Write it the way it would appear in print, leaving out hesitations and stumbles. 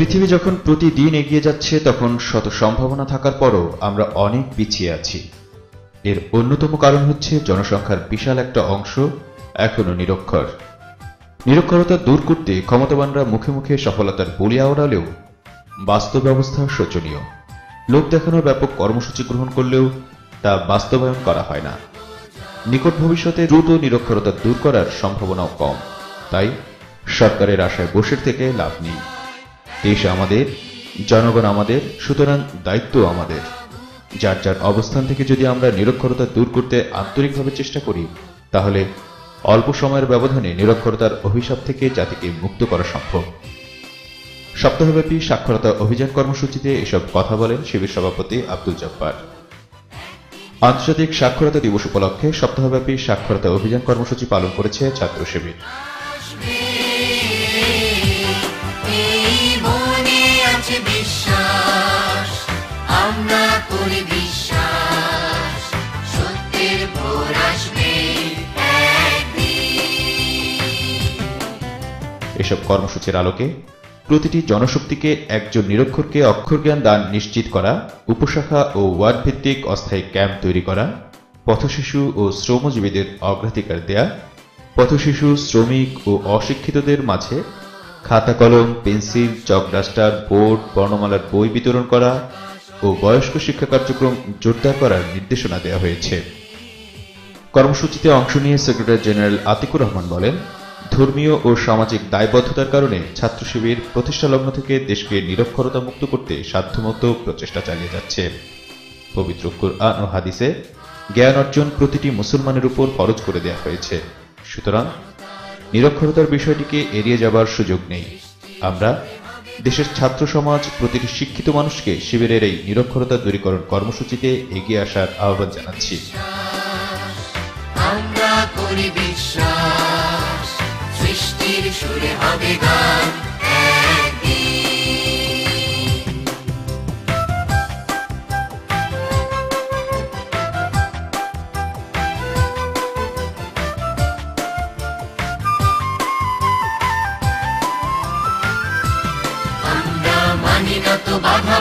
পৃথিবী যখন প্রতিদিন এগিয়ে যাচ্ছে তখন শত সম্ভাবনা থাকার পরও আমরা অনেক পিছিয়ে আছি। এর অন্যতম কারণ হচ্ছে জনসংখ্যার বিশাল একটা অংশ এখনো নিরক্ষর। নিরক্ষরতা দূর করতে ক্ষমতাবানরা মুখে মুখে সফলতার বলি আওড়ালেও বাস্তব ব্যবস্থা শোচনীয়। লোক দেখানোর ব্যাপক কর্মসূচি গ্রহণ করলেও তা বাস্তবায়ন করা হয় না। নিকট ভবিষ্যতে দ্রুত নিরক্ষরতা দূর করার সম্ভাবনাও কম। তাই সরকারের আশায় বসে থেকে লাভ নেই। দেশ আমাদের, জনগণ আমাদের, সুতরাং দায়িত্ব আমাদের। যার যার অবস্থান থেকে যদি আমরা নিরক্ষরতা দূর করতে আন্তরিকভাবে চেষ্টা করি, তাহলে অল্প সময়ের ব্যবধানে নিরক্ষরতার অভিশাপ থেকে জাতিকে মুক্ত করা সম্ভব। সপ্তাহব্যাপী সাক্ষরতা অভিযান কর্মসূচিতে এসব কথা বলেন শিবির সভাপতি আব্দুল জব্বার। আন্তর্জাতিক সাক্ষরতা দিবস উপলক্ষে সপ্তাহব্যাপী সাক্ষরতা অভিযান কর্মসূচি পালন করেছে ছাত্র শিবির। এসব কর্মসূচির আলোকে প্রতিটি জনশক্তিকে একজন নিরক্ষরকে অক্ষরজ্ঞান দান নিশ্চিত করা, উপশাখা ও ওয়ার্ড ভিত্তিক অস্থায়ী ক্যাম্প তৈরি করা, পথশিশু ও শ্রমজীবীদের অগ্রাধিকার দেয়া, পথশিশু, শ্রমিক ও অশিক্ষিতদের মাঝে খাতা কলম, পেন্সিল, চক ডাস্টার, বোর্ড, বর্ণমালার বই বিতরণ করা ও বয়স্ক শিক্ষা কার্যক্রম জোরদার করার নির্দেশনা দেওয়া হয়েছে। কর্মসূচিতে অংশ নিয়ে সেক্রেটারি জেনারেল আতিকুর রহমান বলেন, ধর্মীয় ও সামাজিক দায়বদ্ধতার কারণে ছাত্র শিবির প্রতিষ্ঠালগ্ন থেকে দেশকে নিরক্ষরতা মুক্ত করতে সাধ্যমতো প্রচেষ্টা চালিয়ে যাচ্ছে। পবিত্র কুরআন ও হাদিসে জ্ঞান অর্জন প্রতিটি মুসলমানের উপর ফরজ করে দেওয়া হয়েছে। সুতরাং নিরক্ষরতার বিষয়টিকে এড়িয়ে যাবার সুযোগ নেই। আমরা দেশের ছাত্র সমাজ প্রতিটি শিক্ষিত মানুষকে শিবিরের এই নিরক্ষরতা দূরীকরণ কর্মসূচিতে এগিয়ে আসার আহ্বান জানাচ্ছি। সুরে হবে গান আমরা মানি না তো বাধা